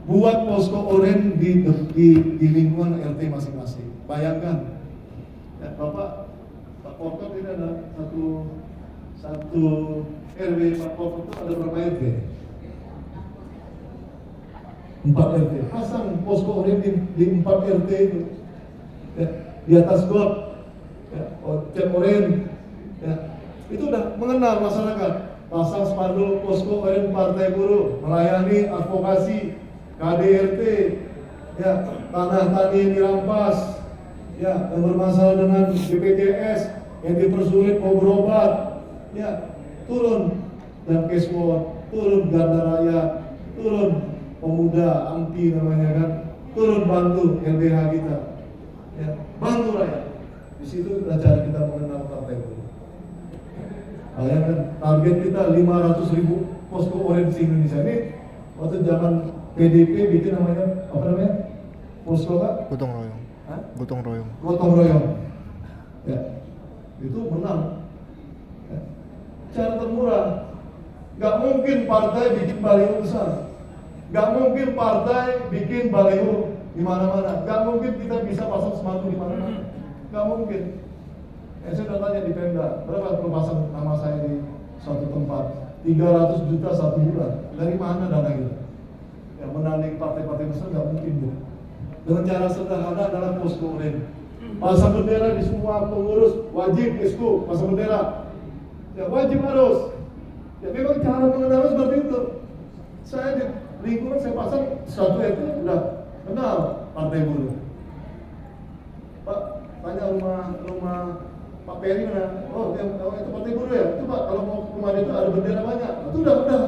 Buat posko oranye di lingkungan RT masing-masing. Bayangkan, ya, Pak Pokok ini ada satu RW Pak Pokok itu ada berapa RT? 4 RT. Pasang posko oranye di 4 RT itu. Ya, di atas got, ya, cat oranye. Ya, itu udah mengenal masyarakat. Pasang spanduk posko oranye Partai Buruh melayani advokasi KDRT, ya, tanah tani yang dirampas, ya, yang bermasalah dengan BPJS yang dipersulit mau berobat, ya, turun dan cashboard, turun Garda Raya, turun pemuda anti namanya kan, turun bantu LBH kita, ya, bantu rakyat. Di situ cara kita mengenal Partai Buruh. Bayangkan target kita 500.000 posko oranye di Indonesia ini. Waktu zaman PDP bikin namanya posko apa? Gotong royong. Hah? Gotong royong. Gotong royong. Ya, itu menang. Ya. Cara termurah. Gak mungkin partai bikin baliho besar. Gak mungkin partai bikin baliho di mana-mana. Gak mungkin kita bisa pasang sepatu di mana-mana. Gak mungkin. Saya sudah tanya di Pemda, berapa kalau pasang nama saya di suatu tempat? 300 juta satu bulan. Dari mana dana itu? Yang menanding partai-partai besar nggak mungkin, Bu. Dengan cara sederhana adalah posko oranye. Pasang bendera di semua pengurus, wajib esko pasang bendera. Ya wajib harus. Ya memang cara mengenalnya seperti itu. Saya di lingkungan saya pasang satu RT udah kenal Partai Buruh. Pak, tanya rumah Pak Peri mana? Oh, itu Partai Buruh ya? Itu Pak, kalau mau kemarin itu ada bendera banyak. Itu udah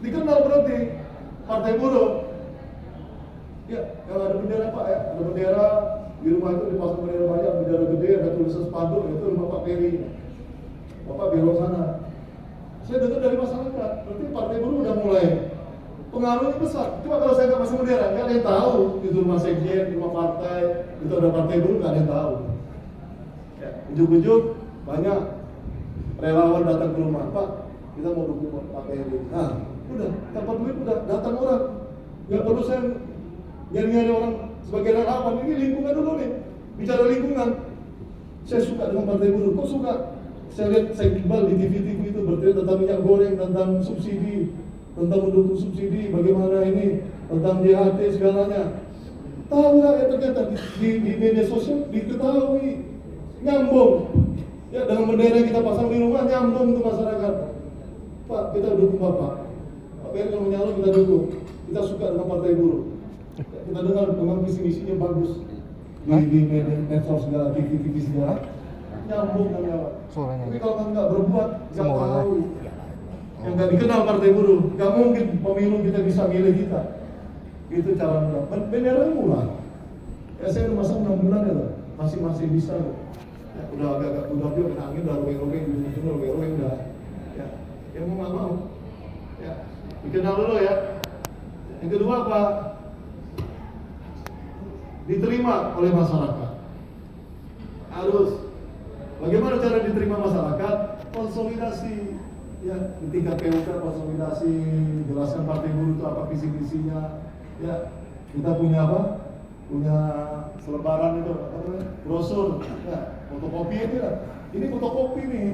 dikenal berarti Partai Buruh. Ya, kalau ada bendera Pak ya, ada bendera di rumah itu dipasang bendera banyak, bendera gede, ada tulisan spanduk, itu rumah Pak Peri. Bapak belok sana. Saya dengar dari masyarakat, berarti Partai Buruh udah mulai pengaruhnya besar. Cuma kalau saya nggak pasang bendera, nggak ada yang tahu itu rumah sekjen, rumah partai, itu ada Partai Buruh, nggak ada yang tahu. Ya, ujuk-ujuk banyak relawan datang ke rumah, Pak, kita mau dukung Pak Peri. Nah, udah dapat duit, udah datang orang. Nggak perlu saya nyari orang sebagai relawan. Ini lingkungan dulu nih, bicara lingkungan. Saya suka dengan Partai Buruh. Kok suka? Saya lihat saya Iqbal di TV itu bercerita tentang minyak goreng, tentang subsidi, tentang mendukung subsidi, bagaimana ini, tentang JHT segalanya. Tahu nggak ya, ternyata di media sosial diketahui, nyambung. Ya, dengan bendera yang kita pasang di rumah nyambung untuk masyarakat. Pak, kita dukung Bapak. Pak Peri kalau menyalon kita dukung. Kita suka dengan Partai Buruh. Ya, kita dengar memang visi misinya bagus di media medsos segala, TV segala, nyambung kan ya Pak. Tapi kalau kan nggak berbuat, nggak tahu. Yang nggak dikenal Partai Buruh, nggak mungkin pemilu kita bisa milih kita. Itu cara murah. Bendera murah. Ya saya udah masang 6 bulan ya, masih bisa. Ya, udah agak udah dia kena angin, udah roweng-roweng, udah. Ya, yang mau nggak mau. Ya, dikenal dulu ya. Yang kedua apa? Diterima oleh masyarakat. Harus. Bagaimana cara diterima masyarakat? Konsolidasi. ya ketika PUK konsolidasi, jelaskan partai buruh itu apa visi-misinya, ya kita punya apa? Punya selebaran itu, apa namanya? Brosur, ya fotokopi itu lah. Ini fotokopi nih,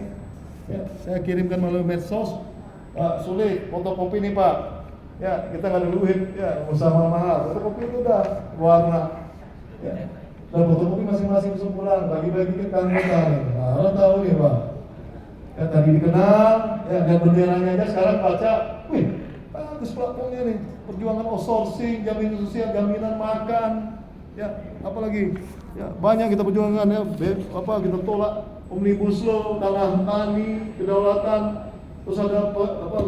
ya saya kirimkan melalui medsos, Pak Sule, fotokopi nih Pak, ya kita nggak ada duit, ya usaha mahal, fotokopi itu udah warna, ya. Dan fotokopi masing-masing sebulan, bagi-bagi ke anggota nih. Nah, orang tahu nih Pak. Ya tadi dikenal, ya dan benderanya aja sekarang baca, wih, bagus platformnya nih, perjuangan outsourcing, jaminan sosial, jaminan makan, ya apalagi, ya banyak kita perjuangkan ya, kita tolak omnibus law, tanah tani, kedaulatan, terus ada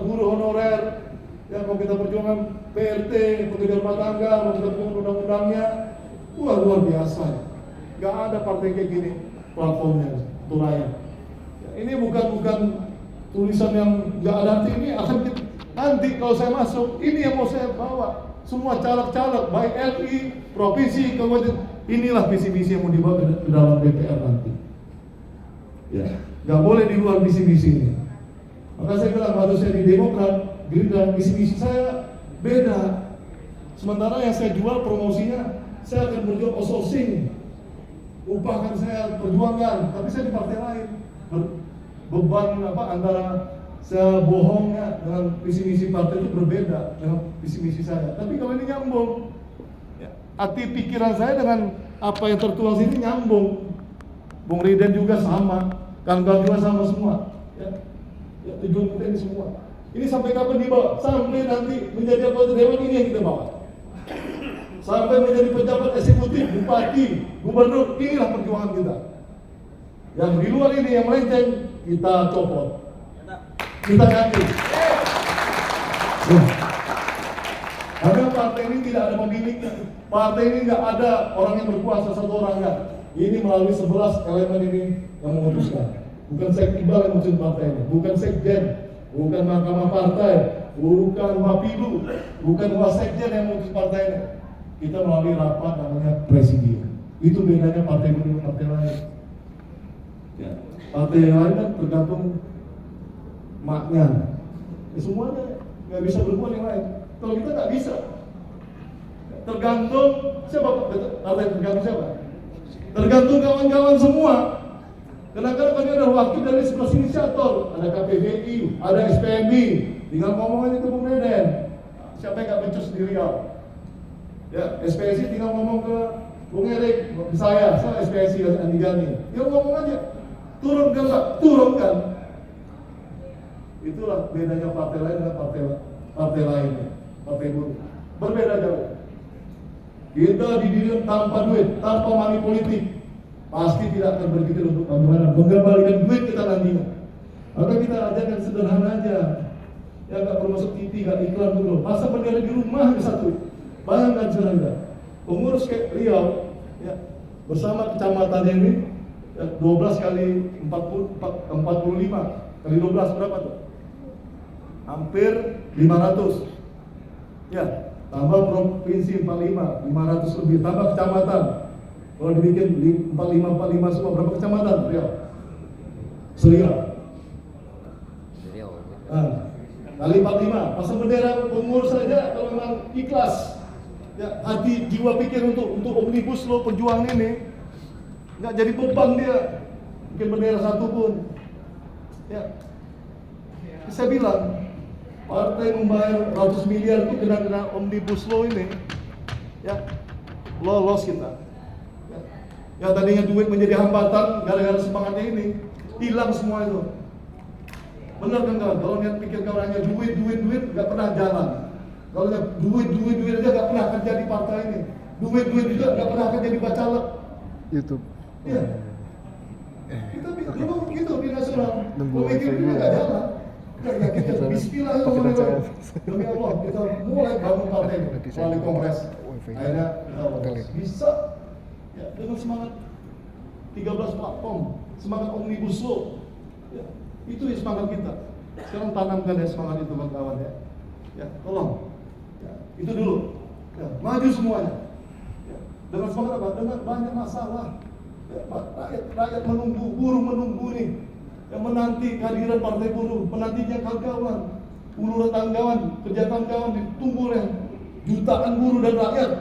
guru honorer, ya mau kita perjuangkan PRT, pekerja rumah tangga, mau kita perjuangkan undang-undangnya, luar biasa, ya. Gak ada partai kayak gini platformnya, turaya. Ini bukan tulisan yang nggak ada arti, ini akan nanti kalau saya masuk, ini yang mau saya bawa. Semua caleg-caleg, baik LI, provinsi, kabupaten, inilah visi-misi yang mau dibawa ke dalam DPR nanti. Ya, nggak boleh di luar visi-misi ini. Maka saya bilang, waktu saya di Demokrat, Gerindra, visi-misi saya beda. Sementara yang saya jual promosinya, saya akan berjuang outsourcing, upahkan saya perjuangkan, tapi saya di partai lain. Beban antara saya bohongnya dengan visi-misi partai itu berbeda dengan visi-misi saya. Tapi kalau ini nyambung, ya, hati pikiran saya dengan apa yang tertuang sini nyambung. Bung Riden juga sama, kawan-kawan juga sama semua. Ya, tujuan kita ini semua. Ini sampai kapan dibawa? Sampai nanti menjadi anggota dewan, ini yang kita bawa. Sampai menjadi pejabat eksekutif, bupati, gubernur, inilah perjuangan kita. Yang di luar ini yang melenceng kita copot, kita ganti. Karena partai ini tidak ada pemiliknya, partai ini nggak ada orang yang berkuasa satu orang kan. Ini melalui 11 elemen ini yang memutuskan. Bukan Sekibal yang memutuskan partai ini, bukan Sekjen, bukan Mahkamah Partai, bukan Wapilu, bukan Wasekjen yang memutuskan partai ini. Kita melalui rapat namanya presidium. Itu bedanya partai ini dengan partai lain. Ya, partai yang lain kan tergantung maknya, ya, semuanya nggak bisa berbuat yang lain. Kalau kita nggak bisa, tergantung siapa? Partai tergantung siapa? Tergantung kawan-kawan semua. Kadang-kadang kami ada wakil dari 11 inisiator, ada KPBI, ada SPMI, tinggal ngomong aja ke Bung Deden. Siapa yang nggak becus di Riau? Ya, SPSI tinggal ngomong ke Bung Erik, ke saya SPSI Andi Gani. Dia ngomong aja. Turunkan Pak, turunkan. Itulah bedanya partai lain dengan partai lainnya, partai buruh. Berbeda jauh. Kita didirikan tanpa duit, tanpa money politik. Pasti tidak akan berpikir untuk bagaimana mengembalikan duit kita nantinya. Maka kita ajarkan sederhana aja. Ya nggak perlu masuk TV, nggak iklan dulu. Pasang bendera di rumah satu. Bayangkan sederhana. Pengurus kayak Riau, ya, bersama kecamatannya ini. 12 kali 45 kali 12 berapa tuh? Hampir 500. Ya, tambah provinsi 45, 500 lebih, tambah kecamatan. Kalau dibikin 45 semua, berapa kecamatan? Riau. Seriau. Kali 45, pasang bendera pengurus saja kalau memang ikhlas. Ya, hati jiwa pikir untuk omnibus law perjuangan ini. Nggak jadi beban dia bikin bendera satu pun. Ya, saya bilang partai membayar ratus miliar itu kena omnibus law ini, ya lolos kita. Ya, yang tadinya duit menjadi hambatan gara-gara semangatnya ini hilang semua itu. Benar kan kawan? Kalau lihat pikir kawan hanya duit nggak pernah jalan. Kalau lihat duit aja nggak pernah akan jadi partai ini. Duit juga nggak pernah akan jadi bacalek. YouTube. Iya. Kita memang begitu di nasional. Pemikiran kita nggak jalan. Ya kita Bismillahirrahmanirrahim. Demi Allah kita mulai bangun partai melalui kongres. Akhirnya kita bisa ya, dengan semangat 13 platform, semangat omnibus law. Ya, itu semangat kita. Sekarang tanamkan ya semangat itu kawan-kawan ya. Ya, tolong. Ya, itu dulu. Ya, maju semuanya. Ya, dengan semangat apa? Dengan banyak masalah. Ya, rakyat menunggu, buruh menunggu nih. yang menanti kehadiran Partai Buruh, menantinya kawan-kawan, uluran kawan-kawan, kerja kawan-kawan ditunggu oleh jutaan buruh dan rakyat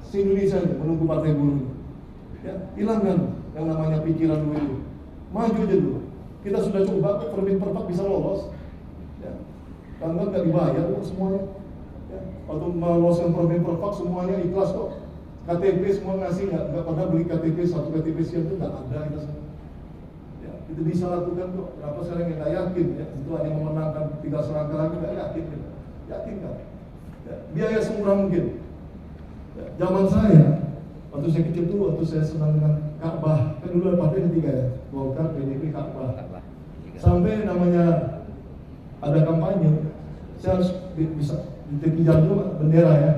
se-Indonesia menunggu Partai Buruh. Ya, hilangkan yang namanya pikiran dulu itu. Maju aja dulu. Kita sudah coba Permin Perpak bisa lolos. Ya. Karena nggak dibayar kok semuanya. Ya. Waktu meloloskan Permin Perpak semuanya ikhlas kok. KTP semua ngasih, nggak pernah beli KTP, satu KTP siap itu nggak ada kita semua. Ya, itu bisa lakukan kok. Kenapa sekarang nggak yakin ya? Itu hanya memenangkan 3 selangkah lagi nggak yakin kita. Yakin kan? Ya. Biaya semurah mungkin. Ya. Zaman saya, waktu saya kecil tuh, waktu saya senang dengan Ka'bah, kan dulu ada partai ketiga ya, Golkar, PDIP, Ka'bah. Sampai namanya ada kampanye, saya harus bisa di jalan dulu bendera ya.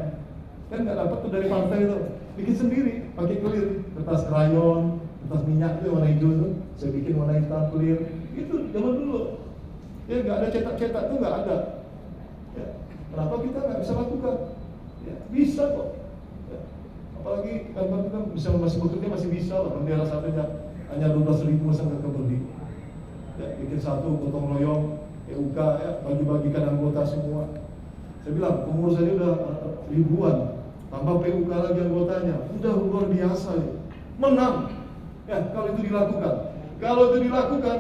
Kan nggak dapat tuh dari partai itu, bikin sendiri, pakai clear, kertas krayon, kertas minyak itu warna hijau tuh, saya bikin warna hitam clear, itu zaman dulu. Ya nggak ada cetak-cetak tuh nggak ada. Ya. Kenapa kita nggak bisa lakukan? Ya, bisa kok. Ya. Apalagi kan kita bisa masih bekerja masih bisa lah, bendera satunya hanya 12.000 masa nggak kebeli. Ya, bikin satu gotong royong, EUK ya, bagi-bagikan anggota semua. Saya bilang pengurusannya udah ribuan, tambah PUK lagi anggotanya, udah luar biasa ya. Menang. Ya, kalau itu dilakukan. Kalau itu dilakukan,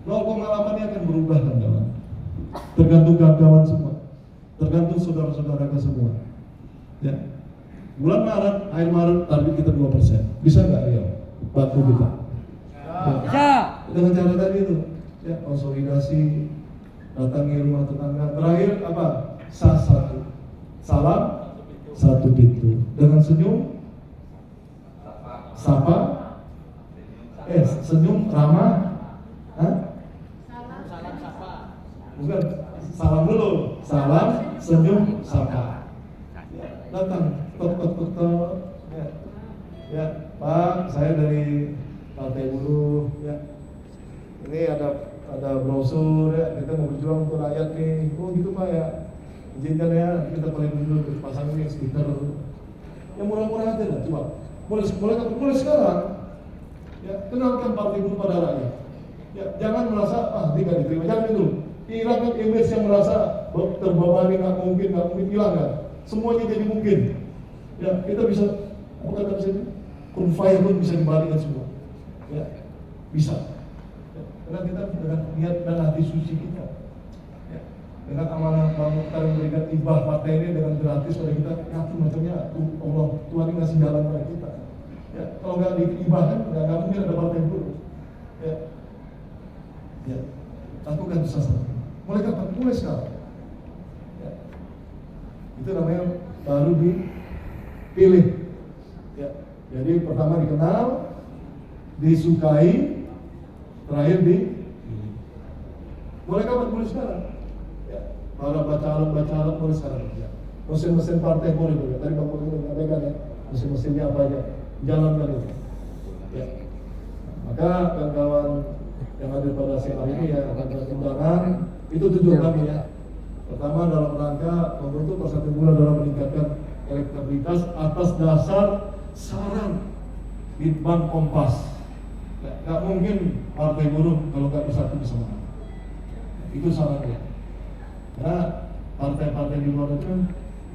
0,8-nya akan berubah teman-teman. Tergantung kawan-kawan semua, tergantung saudara-saudara kita semua. Ya. Bulan Maret, akhir Maret target kita 2%. Bisa nggak Rio? Bantu kita. Bisa. Dengan cara tadi itu, ya konsolidasi, datangi rumah tetangga. Terakhir apa? Satu. Salam satu pintu. Dengan senyum, sapa, senyum ramah, Salam sapa. bukan salam dulu, salam senyum sapa. Ya, datang, tok. Ya, Pak, saya dari Partai Buruh. Ya, ini ada brosur ya, kita mau berjuang untuk rakyat nih. Oh gitu Pak ya. Izinkan ya, kita paling dulu pasang ini stiker. Yang murah-murah aja lah, coba. Mulai sekarang. Ya, kenalkan Partai Buruh pada rakyat. Ya, jangan merasa ini nggak diterima, jangan itu. Hilangkan image yang merasa terbebani, nggak mungkin, hilangkan. Semuanya jadi mungkin. Ya, kita bisa apa kata bisa kurva pun bisa dibalikkan semua. Ya, bisa. Ya, karena kita dengan niat dan hati suci kita. Ya, dengan amanah kita memberikan ibah partai ini dengan gratis pada kita, yakin macamnya Allah Tuhan ini ngasih jalan pada kita. Ya, kalau nggak diibahkan, nggak mungkin ada Partai Buruh. Ya, ya, lakukan sesuatu. Mulai kapan? Mulai sekarang. Ya. Itu namanya baru dipilih. Ya. Jadi pertama dikenal, disukai, terakhir mulai kapan? Mulai sekarang. Ya. Para baca-baca mulai sekarang. Ya. Mesin-mesin partai boleh juga. Tadi Bang Putri udah sampaikan ya. Mesin-mesinnya apa aja? Jalankan itu. Ya. Maka kawan-kawan yang hadir pada siang hari ini ya akan berkembangan. Itu tujuan kami ya. Pertama dalam rangka membentuk Persatuan Buruh dalam meningkatkan elektabilitas atas dasar saran Litbang Kompas. Gak mungkin Partai Buruh kalau gak bersatu bersama. Itu sarannya. Karena partai-partai di luar itu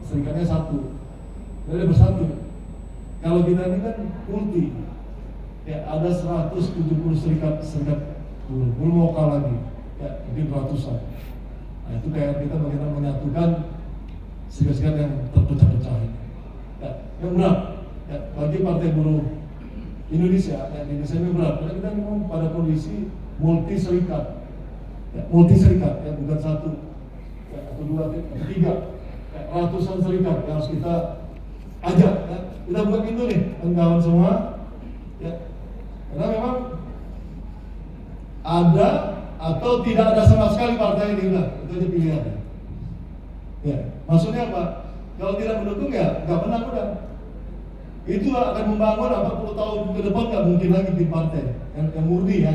serikatnya satu, jadi bersatu. Kalau kita ini kan multi, ya ada 170 serikat belum lokal lagi, ya mungkin ratusan. Nah itu kayak kita bagaimana menyatukan serikat-serikat yang terpecah-pecah ini. Ya, yang berat, ya, bagi Partai Buruh Indonesia, ya, Indonesia ini berat. Karena kita memang pada kondisi multi serikat, ya, ya bukan satu, ya, atau dua, atau tiga, ya, ratusan serikat yang harus kita ajak. Ya. Kita buat itu nih, kawan-kawan semua, ya, karena memang ada atau tidak ada sama sekali partai ini, lah, itu aja pilihannya. Ya, maksudnya apa? Kalau tidak mendukung ya nggak menang udah. Itu akan membangun 40 tahun ke depan nggak mungkin lagi di partai yang murni ya.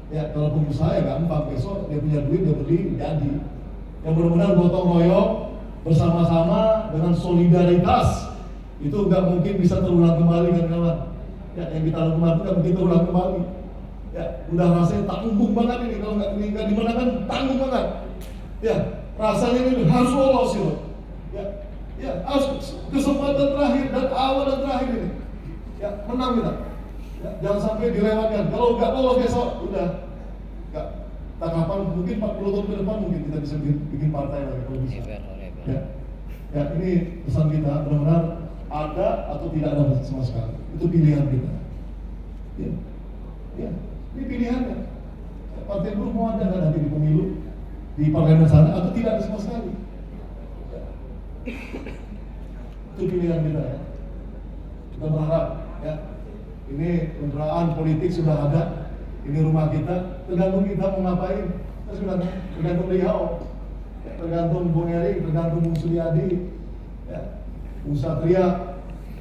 Ya kalau pengusaha ya gampang, besok dia punya duit dia beli jadi. Yang benar-benar gotong royong bersama-sama dengan solidaritas itu nggak mungkin bisa terulang kembali kan kawan. Ya yang kita lakukan itu nggak mungkin terulang kembali. Ya, udah rasanya tanggung banget ini kalau nggak dimenangkan tanggung banget. Ya, rasanya ini harus lolos gitu. Ya, harus kesempatan terakhir dan awal dan terakhir ini. Ya, menang kita. Ya, jangan sampai dilewatkan. Kalau nggak lolos besok, udah nggak. Tanggapan mungkin 40 tahun ke depan mungkin kita bisa bikin partai lagi kalau bisa. Ya, ini pesan kita benar-benar ada atau tidak ada sama sekali. Itu pilihan kita. Ya, ini pilihannya. Partai Buruh mau ada nggak nanti di pemilu di parlemen sana atau tidak ada sama sekali. Ya. Itu pilihan kita ya. Kita berharap ya. Ini kendaraan politik sudah ada. Ini rumah kita, tergantung kita mau ngapain. Kita sudah tergantung beliau, tergantung Bung Eri, tergantung Bung Suryadi, ya, Bung Satria,